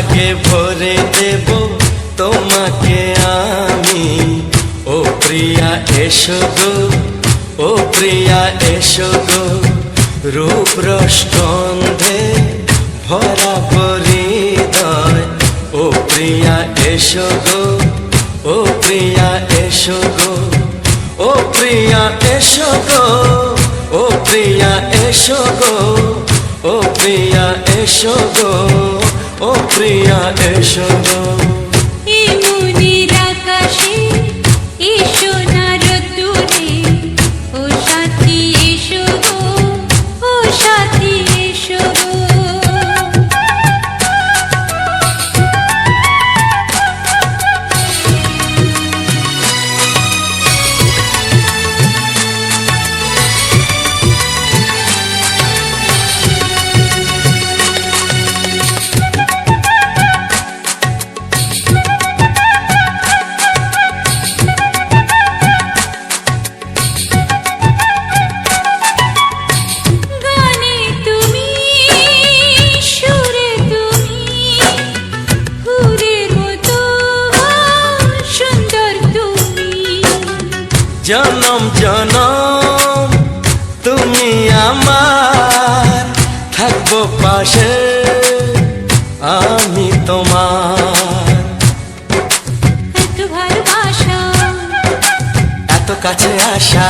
সোহাগে ভরে দেব তোমাকে আমি। ও প্রিয়া এসো গো, ও প্রিয়া এসো গো, রূপ রসগন্ধে ভরা হৃদয়। ও প্রিয়া এসো গো, ও প্রিয়া এসো গো, ও প্রিয়া এসো গো, ও প্রিয়া এসো গো, ও প্রিয়া এসো গো, ও প্রিয়া এসো গো। এই মনের আকাশে এসো না রোদ্দুরে, ও সাথী এসো গো, ও সাথী এসো গো। জনম জনম তুমি আমার, থাকবো পাশে আমি তোমার। এত ভালোবাসা, এত কাছে আসা,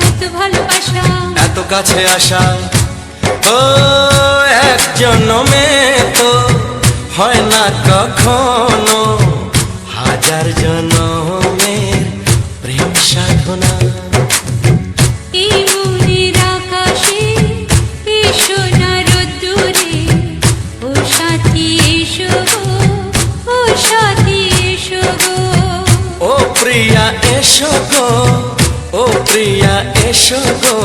এত ভালোবাসা, এত কাছে আসা। ও এক জন্মে তো হয় না কখনো, হাজার জন্মের প্রেম সাধনা। এই মনের আকাশে এসো না রোদ্দুরে, ও সাথী এসো গো, ও সাথী এসো গো। ও প্রিয়া এসো গো, ও প্রিয়া এসো গো,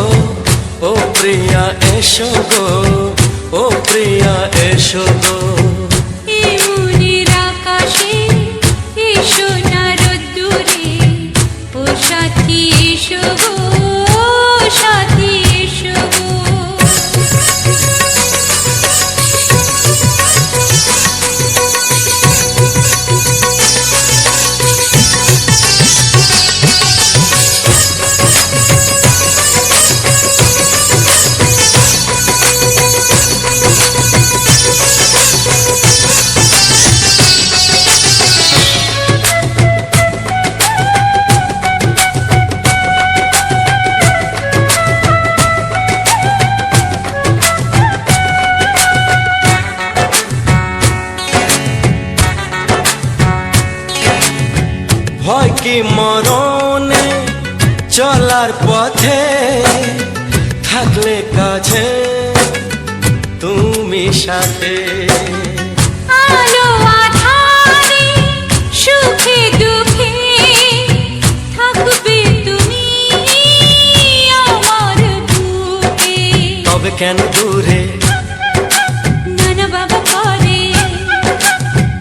ও প্রিয়া এসো গো, ও প্রিয়া এসো গো। এই মনের আকাশে এসো না রোদ্দুরে, ও সাথী এসো গো, ও সাথী এসো গো। ভয় কি মরণে চলার পথে, থাকলে কাছে তুমি সাথে। আলো আঁধারে সুখে দুঃখে থাকবে তুমি আমার বুকে। তবে কেন দূরে, নানা বাবা করে,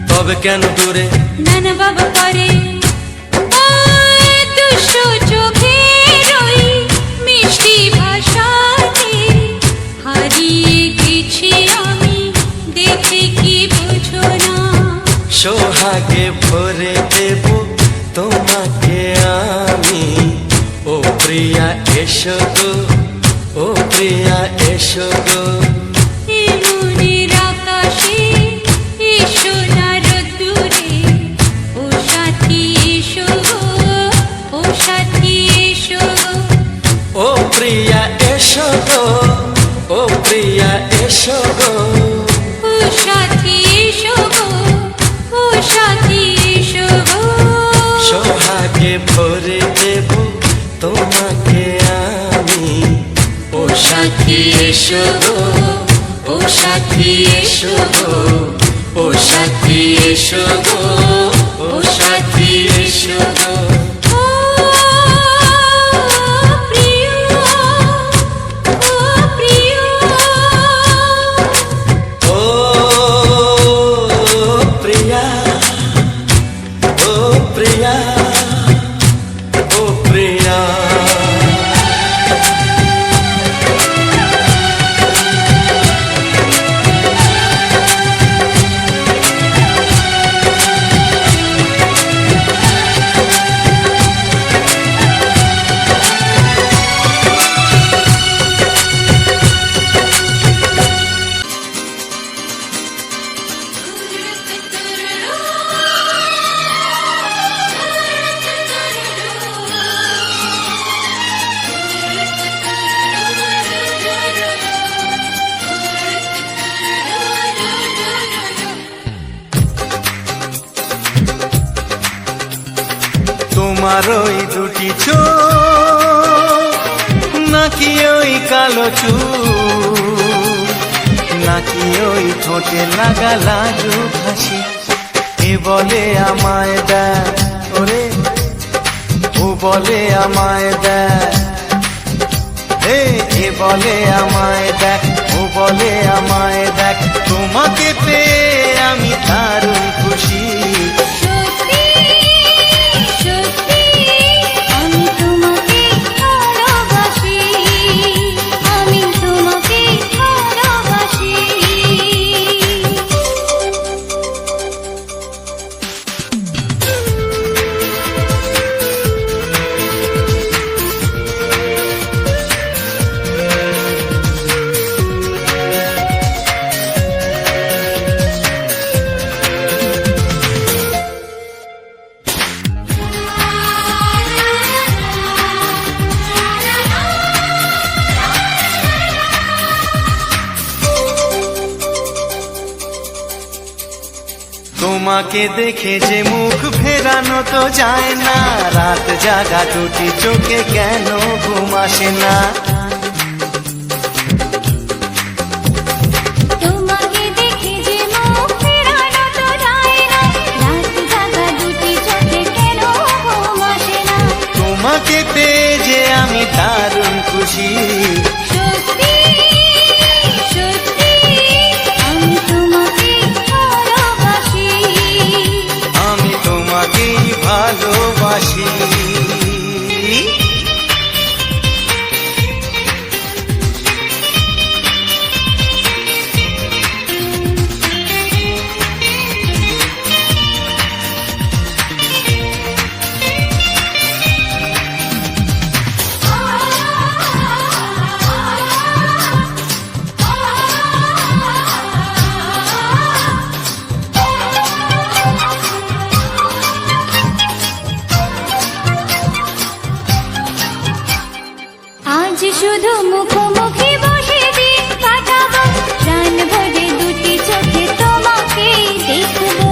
তবে কেন দূরে, নানা বাবা করে। দুষ্ট চোখের ওই মিষ্টি ভাষাতে হারিয়ে গেছি আমি, দেখে কি বুঝো না। সোহাগে ভরে দেব তোমাকে আমি। ও প্রিয়া এসো গো, ও প্রিয়া এসো গো। এই মনের আকাশে এসো না রোদ্দুরে, ও সাথী এসো গো, ও সাথী এসো গো। ও প্রিয়া এসো গো, ও প্রিয়া এসো গো, ও সাথী এসো গো, ও সাথী এসো গো। সোহাগে ভরে দেব তোমাকে আমি। ও সাথী এসো গো, ও সাথী এসো গো, ও সাথী এসো গো, ও সাথী এসো গো। ও প্রিয়, ও প্রিয়, ও প্রিয়া, ও প্রিয়া, ও প্রিয়া। তোমার ওই দুটি চোখ নাকি ওই কালো চুল, নাকি ওই ঠোঁটে লাগা লাজুক হাসি, এ বলে আমায় দেয় ওরে, ও বলে আমায় দেয়, এ বলে আমায় দেখ, ও বলে আমায় দেখ, তোমাকে পেয়ে আমি দারুণ খুশি। সত্যি সত্যি আমি তোমাকে ভালোবাসি, আমি তোমাকে ভালোবাসি। তোমাকে দেখে যে মুখ ফেরানো তো যায় না, রাত জাগা দুটি চোখে কেন ঘুম আসে না। তোমাকে দেখে যে মুখ ফেরানো তো যায় না, রাত জাগা দুটি চোখে কেন ঘুম আসে না। তোমাকে পেয়ে যে আমি দারুণ খুশি। সত্যি সত্যি আমি তোমাকে ভালোবাসি, আমি তোমাকেই ভালোবাসি। আজ শুধু মুখোমুখি বসে দিন কাটাবো, প্রাণ ভরে দুটি চোখে তোমাকে দেখবো।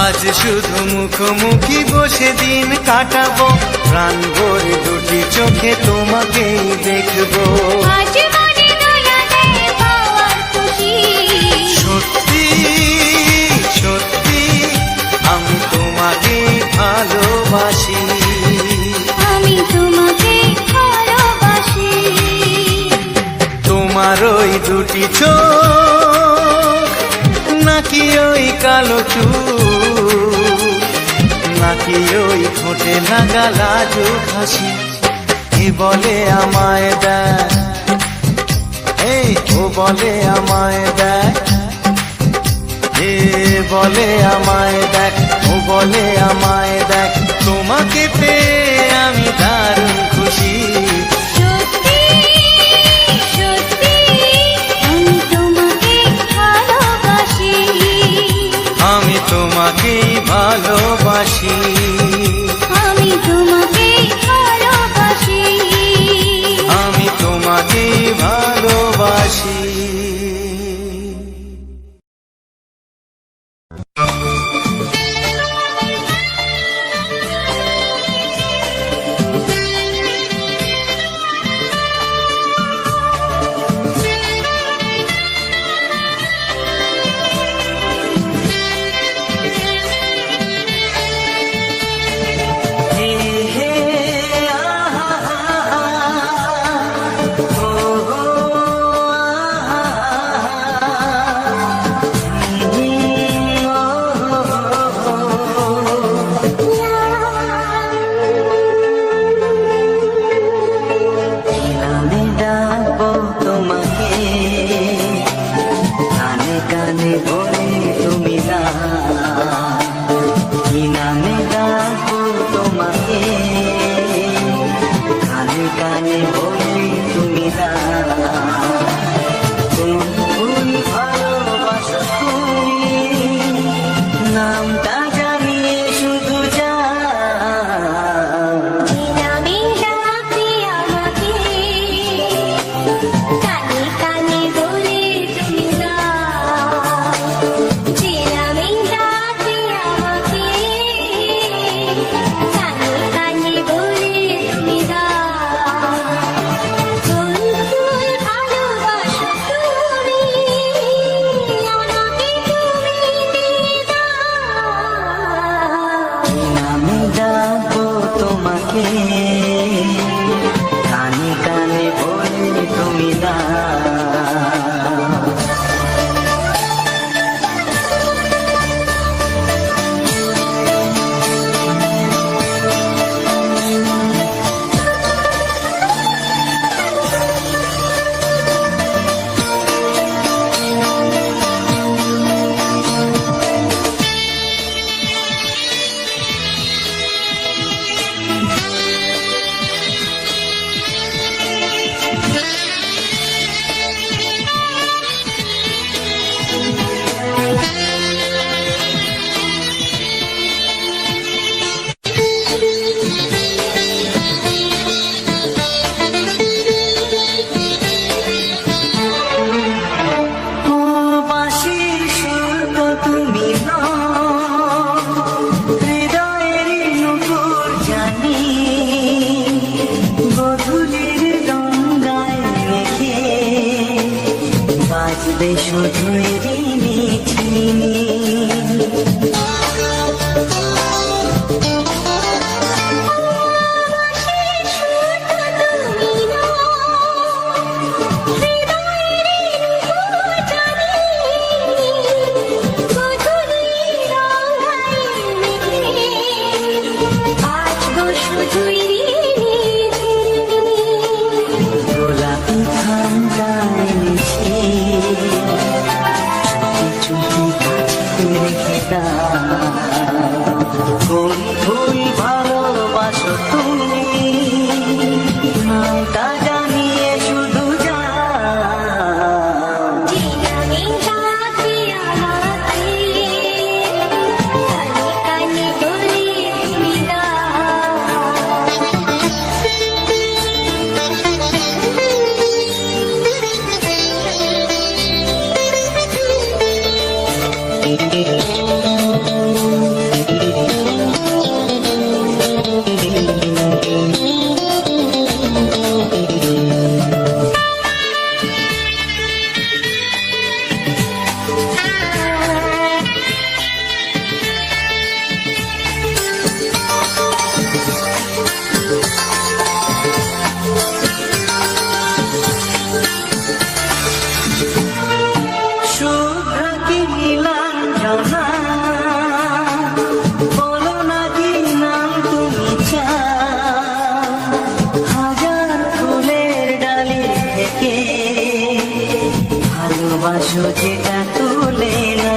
আজ শুধু মুখোমুখি বসে দিন কাটাবো, প্রাণ ভরে দুটি চোখে তোমাকেই দেখবো। আজ মনে দোলা দেয় পাওয়ার খুশি। সত্যি সত্যি আমি তোমাকেই ভালোবাসি। আমি তোমাকে ভালোবাসি। তোমার ওই দুটি চোখ নাকি ওই কালো চুল, নাকি ওই ঠোঁটে লাগা লাজুক হাসি, এ বলে আমায় দেয়, এই ও বলে আমায় দেয়, এ বলে আমায় দেখ, ও বলে আমায় দেখ, তোমাকে পেয়ে আমি দারুণ খুশি। সত্যি সত্যি আমি তোমাকে ভালোবাসি, আমি তোমাকেই ভালোবাসি। আমি তোমাকে ভালোবাসি, আমি তোমাকেই ভালোবাসি। কানে কানে বলে তুমি ফুলের গঙ্গায় মেখে বাজবে শুধুই মিছিমি গোলাপি ঠান্ডায় মিশে চুপি চুপি রেখে দাও কোন ফুল ভালোবাসো তুমি নামটা জানিয়ে শুধু যাও ভালোবাসো যেটা তুলে না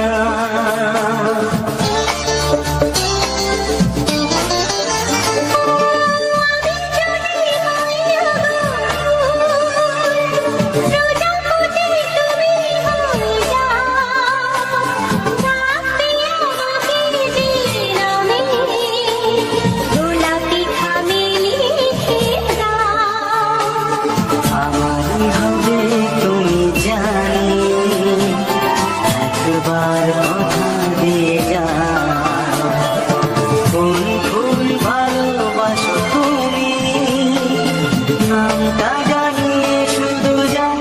আমারই হবে তুমি জানি একবার কথা দিয়ে যাও কোন ফুল ভালোবাসো তুমি নামটা জানিয়ে শুধু যাও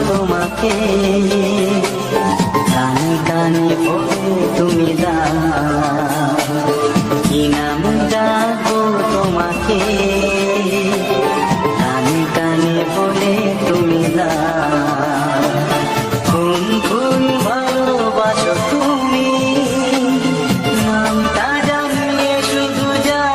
তোমাকে কানে কানে বলে তুমি দাও কি নাম ডাকবো তোমাকে কানে কানে বলে তুমি দাও কোন ফুল ভালোবাসো তুমি নামটা জানিয়ে শুধু যাও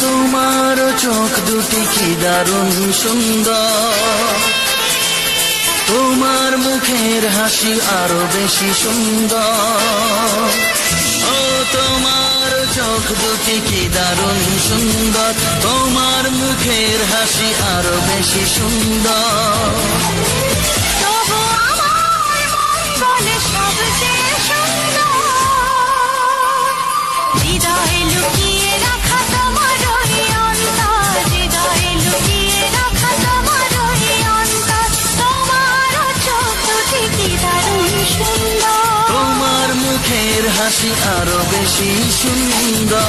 তোমার চোখ দুটি কি দারুণ সুন্দর, তোমার মুখের হাসি আরো বেশি সুন্দর। ও তোমার চোখ দুটি কি দারুণ সুন্দর, তোমার মুখের হাসি আরো বেশি সুন্দর। তবু আমার মন বলে সবচেয়ে সুন্দর, হৃদয়ে লুকিয়ে রাখা তোমার ওই অন্তর, হৃদয়ে লুকিয়ে রাখা তোমার ওই অন্তর। তোমার চোখ দুটি কি দারুণ সুন্দর, তোমার মুখের হাসি আরো বেশি সুন্দর।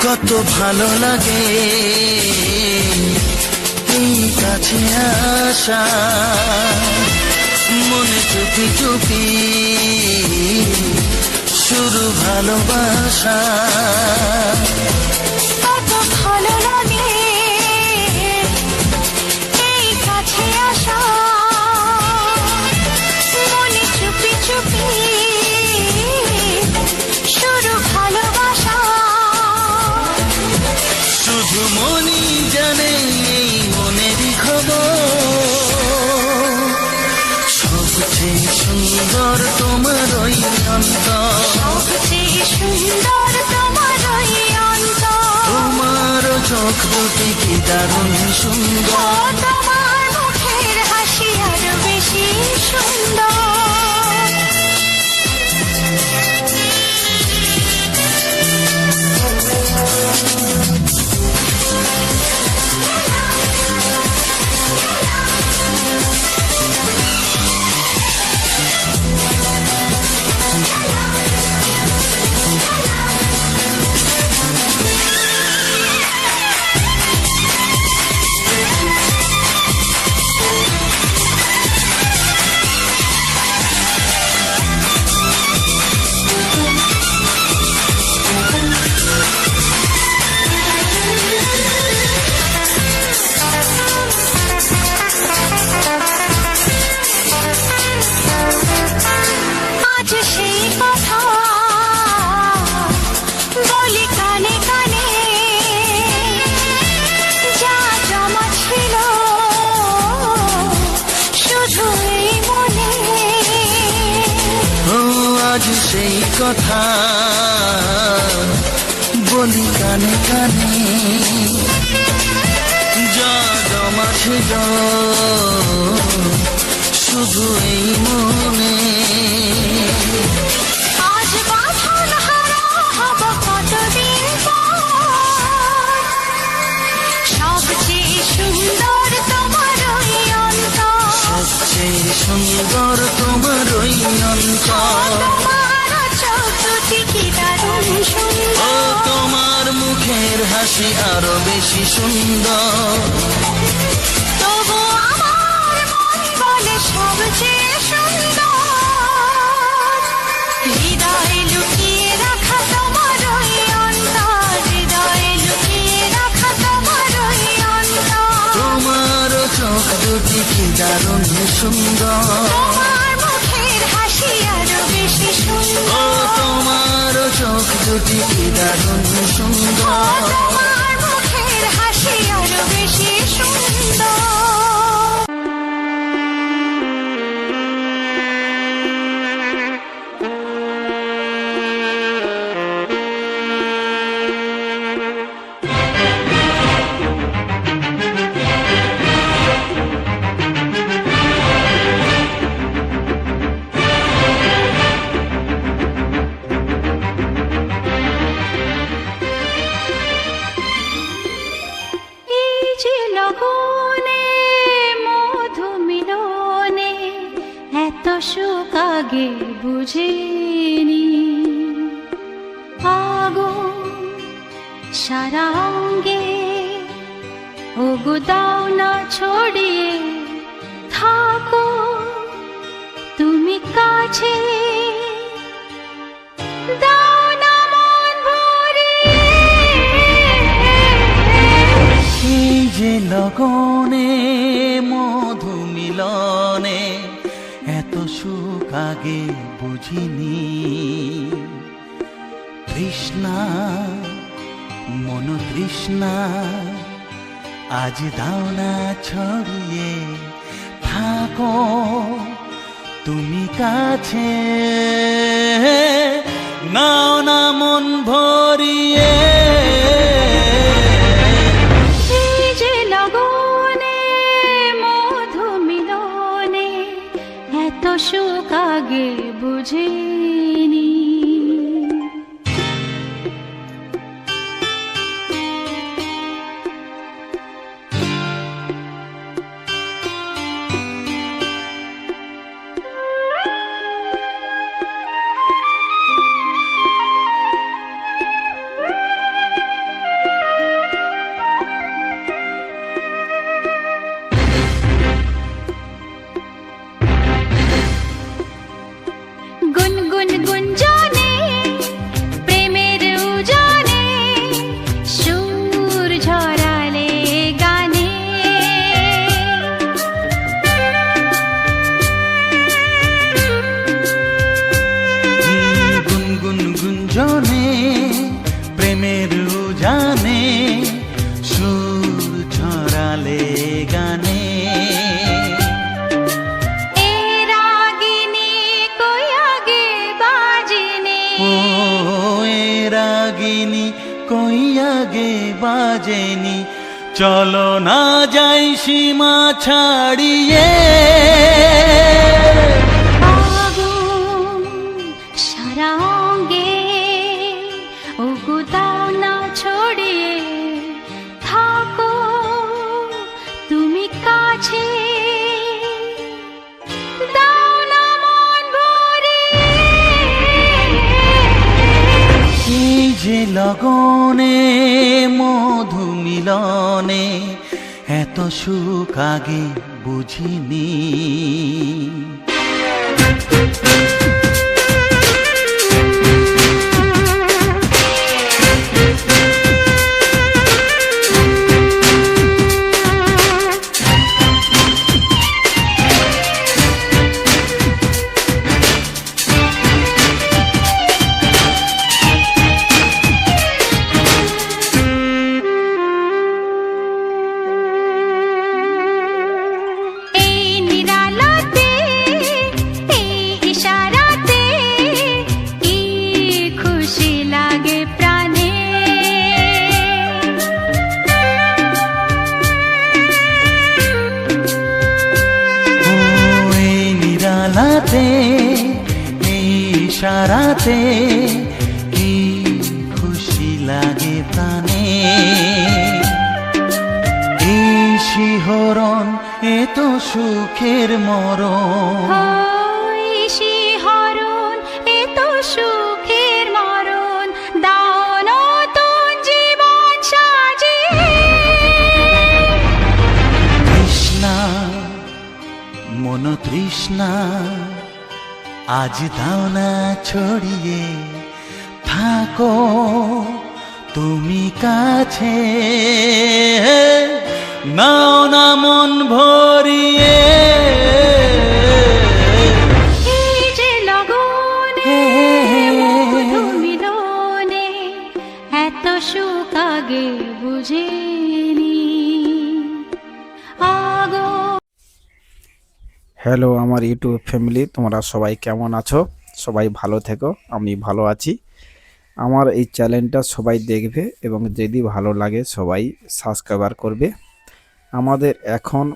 কত ভালো লাগে এই কাছে আসা, মনে চুপি চুপি শুরু ভালোবাসা। কত ভালো লাগে এই কাছে আসা, মনে চুপি চুপি শুরু ভালোবাসা। শুধু মনই জানে এই মনেরই খবর, সবচেয়ে সুন্দর তোমার ওই অন্তর, সবচেয়ে সুন্দর তোমার ওই অন্তর। তোমার চোখ দুটি কি দারুণ সুন্দর, তোমার মুখের হাসি আরো বেশি সুন্দর। আজ সেই কথা বলি কানে কানে, যা জমা ছিল শুধু এই মনে। ও আজ সেই কথা বলি কানে কানে, যা জমা ছিল শুধু এই মনে। আজ বাঁধন হারা হব কতদিন পর, সবচেয়ে সুন্দর তোমার ওই অন্তর, সবচেয়ে সুন্দর তোমার ওই অন্তর। তোমার চোখ দুটি কি দারুণ ও সুন্দর, তোমার মুখের হাসি আরো বেশি সুন্দর। তবু আমার মন বলে সবচেয়ে সুন্দর, হৃদয়ে লুকিয়ে রাখা তোমার ওই অন্তর, হৃদয়ে লুকিয়ে রাখা তোমার ওই অন্তর। তোমার চোখ দুটি কি দারুণ সুন্দর, তোমার মুখের হাসি আরো বেশি ও সুন্দর, তোমার চোখ দুটি কি দারুণ সুন্দর। তোমার মুখের হাসি আরো বেশি সুন্দর। সুখ আগে বুঝিনি। সারা অঙ্গে ওগো দাও না ছড়িয়ে থাকো তুমি কাছে দাও না মন ভরিয়ে এই যে লগনে মধু মিলনে এত সুখ আগে বুঝিনি। তৃষ্ণা মন তৃষ্ণা আজ দাও না ছড়িয়ে থাকো তুমি কাছে নাও না মন ভরিয়ে। এই যে লগনে মধু মিলনে এত সুখ আগে বুঝিনি। গুনগুন গুঞ্জনে প্রেমের উজানে সুর ঝরালে গানে গুনগুন গুঞ্জনে প্রেমের উজানে সুর ছড়ালে গানে। এ রাগিনী কই আগে বাজিনি ও এ রাগিনী কই আগে বাজেনি চলো না যাই সীমা ছাড়িয়ে। আগুন সারা অঙ্গে ওগো দাও না ছড়িয়ে থাকো তুমি কাছে দাও না মন ভরিয়ে এই যে লগনে মধু মিলনে এত সুখ আগে বুঝিনি। এই নিরালাতে এই ইশারাতে কি খুশি লাগে প্রাণে ও এই নিরালাতে এই ইশারাতে কি খুশি লাগে প্রাণে। এই শিহরণ এ তো সুখের মরণ ওই শিহরণ এ তো সুখের মরণ দাও নতুন জীবন সাজিয়ে তৃষ্ণা মন তৃষ্ণা আজ দাও না ছড়িয়ে থাকো তুমি কাছে নাও না মন ভরিয়ে। এই যে লগনে মধু মিলনে এত সুখ আগে বুঝিনি। হ্যালো আমার ইউটিউব ফ্যামিলি, তোমরা সবাই কেমন আছো? সবাই ভালো থেকো, আমি ভালো আছি। আমার এই চ্যানেলটা সবাই দেখবে এবং যদি ভালো লাগে সবাই সাবস্ক্রাইব করবে। আমাদের এখন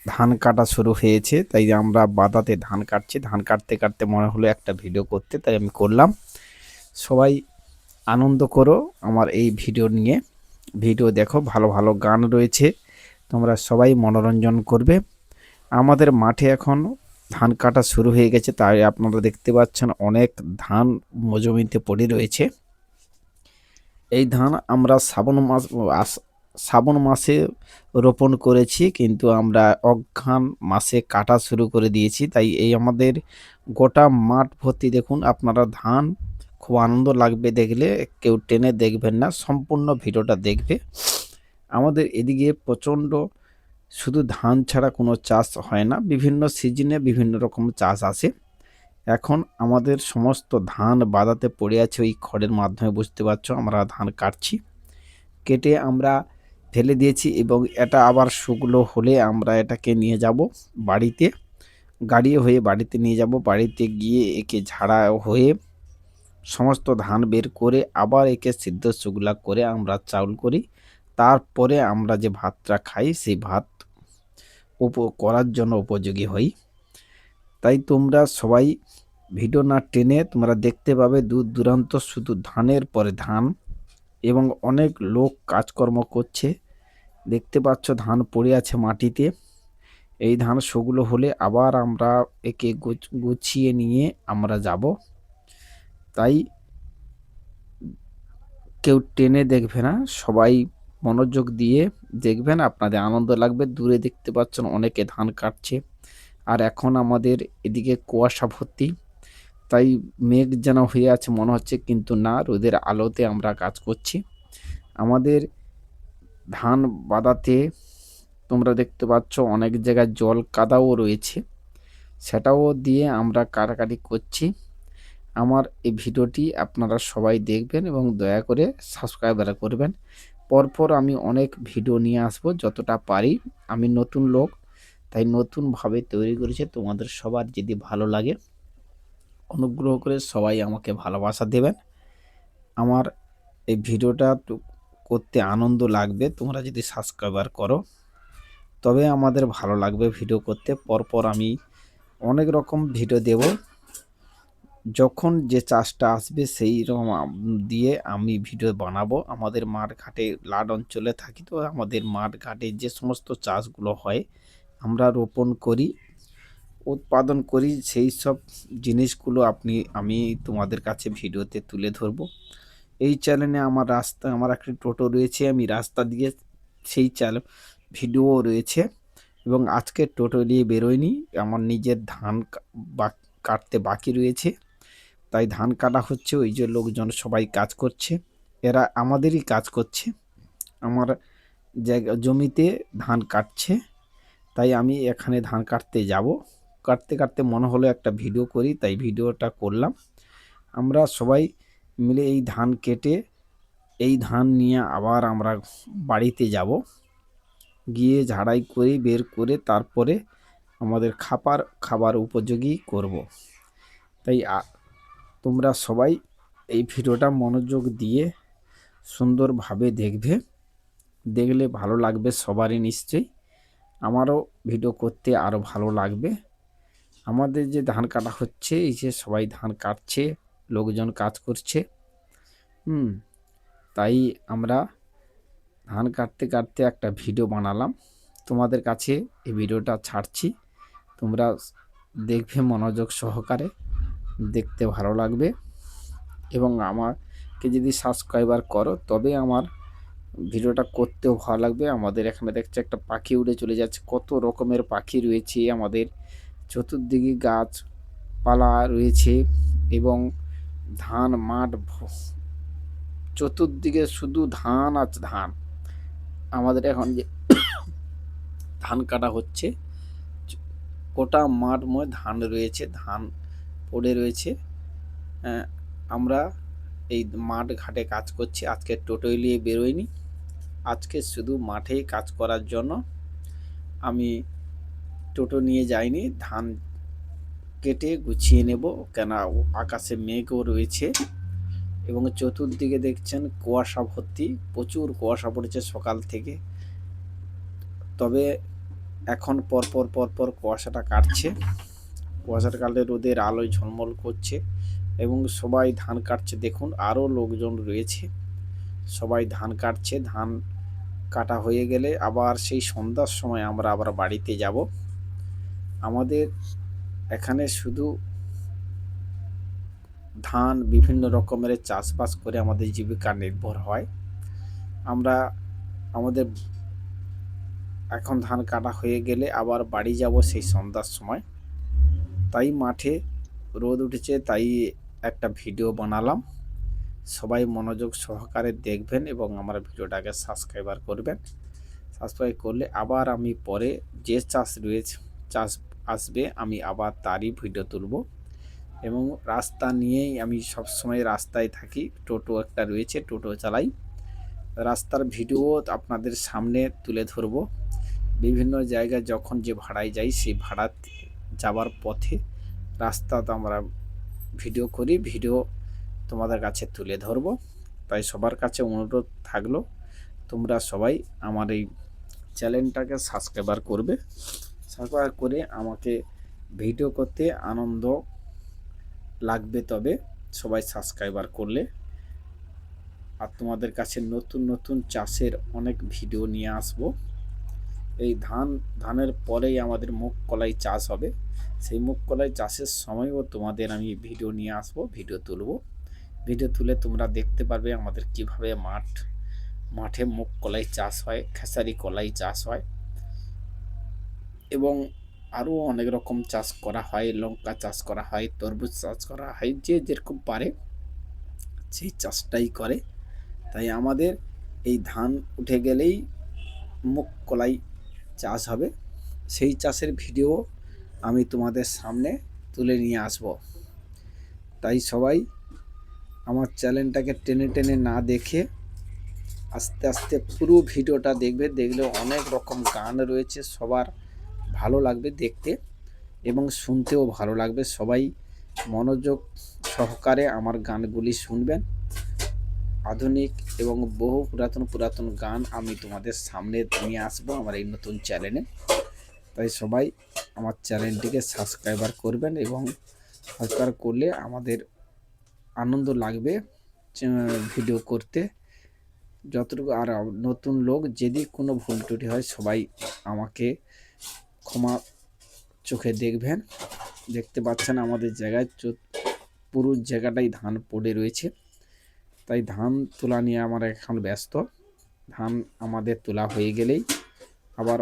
ধান কাটা শুরু হয়েছে, তাই আমরা বাদাতে ধান কাটছি। ধান কাটতে কাটতে মনে হলো একটা ভিডিও করতে, তাই আমি করলাম। সবাই আনন্দ করো আমার এই ভিডিও নিয়ে, ভিডিও দেখো, ভালো ভালো গান রয়েছে, তোমরা সবাই মনোরঞ্জন করবে। আমাদের মাঠে এখন ধান কাটা শুরু হয়ে গেছে, তাই আপনারা দেখতে পাচ্ছেন অনেক ধান জমিতে পড়ে রয়েছে। এই ধান আমরা শ্রাবণ মাসে রোপণ করেছি, কিন্তু আমরা অঘ্রান মাসে কাটা শুরু করে দিয়েছি। তাই এই আমাদের গোটা মাঠ ভর্তি দেখুন আপনারা ধান। খুব আনন্দ লাগবে দেখলে, কেউ টেনে দেখবেন না, সম্পূর্ণ ভিডিওটা দেখবে। আমাদের এদিকে প্রচণ্ড শুধু ধান ছাড়া কোনো চাষ হয় না, বিভিন্ন সিজনে বিভিন্ন রকম চাষ আসে। এখন আমাদের সমস্ত ধান বাদাতে পড়ে আছে ওই খড়ের মাধ্যমে, বুঝতে পারছো। আমরা ধান কাটছি, কেটে আমরা ফেলে দিয়েছি এবং এটা আবার শুকনো হলে আমরা এটাকে নিয়ে যাব বাড়িতে, গাড়ি হয়ে বাড়িতে নিয়ে যাব। বাড়িতে গিয়ে একে ঝাড়া হয়ে সমস্ত ধান বের করে আবার একে সিদ্ধ শুকলা করে আমরা চাউল করি। তারপরে আমরা যে ভাতটা খাই সেই ভাত করার জন্য উপযোগী হই। তাই তোমরা সবাই ভিডিও না টেনে তোমরা দেখতে পাবে দূর দূরান্ত শুধু ধানের পরে ধান, এবং অনেক লোক কাজকর্ম করছে। দেখতে পাচ্ছ ধান পড়ে আছে মাটিতে। এই ধান শুকনো হলে আবার আমরা একে গুছিয়ে নিয়ে আমরা যাব। তাই কেউ টেনে দেখবে না, সবাই মনোযোগ দিয়ে দেখবেন, আপনাদের আনন্দ লাগবে। দূরে দেখতে পাচ্ছেন অনেকে ধান কাটছে, আর এখন আমাদের এদিকে কুয়াশা ভর্তি, তাই মেঘ যেন হয়ে আছে মনে হচ্ছে, কিন্তু না, রোদের আলোতে আমরা কাজ করছি। আমাদের ধান বাদাতে তোমরা দেখতে পাচ্ছ অনেক জায়গায় জল কাদাও রয়েছে, সেটাও দিয়ে আমরা কাটাকাটি করছি। আমার এই ভিডিওটি আপনারা সবাই দেখবেন এবং দয়া করে সাবস্ক্রাইবার করবেন। পরপর আমি অনেক ভিডিও নিয়ে আসব যতটা পারি। আমি নতুন লোক, তাই নতুনভাবে তৈরি করেছি। তোমাদের সবার যদি ভালো লাগে অনুগ্রহ করে সবাই আমাকে ভালোবাসা দেবেন। আমার এই ভিডিওটা করতে আনন্দ লাগবে তোমরা যদি সাবস্ক্রাইবার করো, তবে আমাদের ভালো লাগবে ভিডিও করতে। পরপর আমি অনেক রকম ভিডিও দেব, যখন যে চাষটা আসবে সেই রকম দিয়ে আমি ভিডিও বানাবো। আমাদের মাঠ ঘাটে লাড অঞ্চলে থাকি, তো আমাদের মাঠ ঘাটে যে সমস্ত চাষগুলো হয় আমরা রোপণ করি, উৎপাদন করি, সেই সব জিনিসগুলো আমি তোমাদের কাছে ভিডিওতে তুলে ধরবো। এই চ্যানেলে আমার একটা টোটো রয়েছে, আমি রাস্তা দিয়ে সেই ভিডিও রয়েছে। এবং আজকে টোটো নিয়ে বেরোয়নি, আমার নিজের ধান কাটতে বাকি রয়েছে, তাই ধান কাটা হচ্ছে। ওই যে লোকজন সবাই কাজ করছে, এরা আমাদেরই কাজ করছে, আমার জমিতে ধান কাটছে। তাই আমি এখানে ধান কাটতে যাব। কাটতে কাটতে মনে হলো একটা ভিডিও করি, তাই ভিডিওটা করলাম। আমরা সবাই মিলে এই ধান কেটে এই ধান নিয়ে আবার আমরা বাড়িতে যাব, গিয়ে ঝাড়াই করে বের করে তারপরে আমাদের খাবার উপযোগী করব। তাই তোমরা সবাই এই ভিডিওটা মনোযোগ দিয়ে সুন্দরভাবে দেখবে, দেখলে ভালো লাগবে সবারই নিশ্চয়ই। আমারও ভিডিও করতে আরও ভালো লাগবে। আমাদের যে ধান কাটা হচ্ছে, এই যে সবাই ধান কাটছে, লোকজন কাজ করছে। তাই আমরা ধান কাটতে কাটতে একটা ভিডিও বানালাম, তোমাদের কাছে এই ভিডিওটা ছাড়ছি। তোমরা দেখবে মনোযোগ সহকারে, দেখতে ভালো লাগবে। এবং আমাকে যদি সাবস্ক্রাইবার করো তবে আমার ভিডিওটা করতেও ভালো লাগবে। আমাদের এখানে দেখছে একটা পাখি উড়ে চলে যাচ্ছে, কত রকমের পাখি রয়েছে আমাদের চতুর্দিকে, গাছপালা রয়েছে এবং ধান মাঠ চতুর্দিকে শুধু ধান আর ধান। আমাদের এখন যে ধান কাটা হচ্ছে, গোটা মাঠময় ধান রয়েছে, ধান পড়ে রয়েছে। আমরা এই মাঠ ঘাটে কাজ করছি। আজকে টোটো নিয়ে বেরোয়নি, আজকে শুধু মাঠেই কাজ করার জন্য আমি টোটো নিয়ে যাইনি। ধান কেটে গুছিয়ে নেব, কেন আকাশে মেঘও রয়েছে এবং চতুর্দিকে দেখছেন কুয়াশা ভর্তি, প্রচুর কুয়াশা পড়েছে সকাল থেকে। তবে এখন পরপর কুয়াশাটা কাটছে, কুয়াশাটা কাটলে রোদের আলোয় ঝলমল করছে এবং সবাই ধান কাটছে। দেখুন আরও লোকজন রয়েছে, সবাই ধান কাটছে। ধান কাটা হয়ে গেলে আবার সেই সন্ধ্যার সময় আমরা আবার বাড়িতে যাব। আমাদের এখানে শুধু ধান বিভিন্ন রকমের চাষবাস করে আমাদের জীবিকা নির্ভর হয়। আমরা আমাদের এখন ধান কাটা হয়ে গেলে আবার বাড়ি যাব সেই সন্ধ্যার সময়। তাই মাঠে রোদ উঠেছে, তাই একটা ভিডিও বানালাম। সবাই মনোযোগ সহকারে দেখবেন এবং আমার ভিডিওটাকে সাবস্ক্রাইবার করবেন। সাবস্ক্রাইব করলে আবার আমি পরে যে চাষ আসবে আমি আবার তারই ভিডিও তুলব। এবং রাস্তা নিয়েই আমি সবসময় রাস্তায় থাকি, টোটো একটা রয়েছে, টোটো চালাই। রাস্তার ভিডিও আপনাদের সামনে তুলে ধরব। বিভিন্ন জায়গায় যখন যে ভাড়ায় যাই সেই ভাড়া যাওয়ার পথে রাস্তাতে আমরা ভিডিও করি, ভিডিও তোমাদের কাছে তুলে ধরব। তাই সবার কাছে অনুরোধ থাকলো তোমরা সবাই আমার এই চ্যানেলটাকে সাবস্ক্রাইবার করবে। সাবস্ক্রাইব করে আমাকে ভিডিও করতে আনন্দ লাগবে, তবে সবাই সাবস্ক্রাইবার করলে। আর তোমাদের কাছে নতুন নতুন চাষের অনেক ভিডিও নিয়ে আসব। এই ধানের পরেই আমাদের মুগ কলাই চাষ হবে। সেই মুগ কলাই চাষের সময়ও তোমাদের আমি ভিডিও নিয়ে আসব, ভিডিও তুলব। ভিডিও তুলে তোমরা দেখতে পারবে আমাদের কিভাবে মাঠে মুগ কলাই চাষ হয়, খেসারি কলাই চাষ হয় এবং আরও অনেক রকম চাষ করা হয়। লঙ্কা চাষ করা হয়, তরমুজ চাষ করা হয়, যে যেরকম পারে সেই চাষটাই করে। তাই আমাদের এই ধান উঠে গেলেই মুগ কলাই চাষ হবে। সেই চাষের ভিডিও আমি তোমাদের সামনে তুলে নিয়ে আসব। তাই সবাই আমার চ্যানেলটাকে টেনে টেনে না দেখে আস্তে আস্তে পুরো ভিডিওটা দেখবে। দেখলে অনেক রকম গান রয়েছে, সবার ভালো লাগবে দেখতে এবং শুনতেও ভালো লাগবে। সবাই মনোযোগ সহকারে আমার গানগুলি শুনবেন। আধুনিক এবং বহু পুরাতন গান আমি তোমাদের সামনে নিয়ে আসবো আমার এই নতুন চ্যানেলে। তাই সবাই আমার চ্যানেলটিকে সাবস্ক্রাইবার করবেন এবং সাবস্ক্রাইব করলে আমাদের আনন্দ লাগবে ভিডিও করতে যতটুকু। আর নতুন লোক যদি কোনো ভুল ত্রুটি হয় সবাই আমাকে ক্ষমা চোখে দেখবেন। দেখতে পাচ্ছেন আমাদের জায়গায় পুরো জায়গাটাই ধান পড়ে রয়েছে। তাই ধান তোলা নিয়ে আমরা এখন ব্যস্ত। ধান আমাদের তোলা হয়ে গেলেই আবার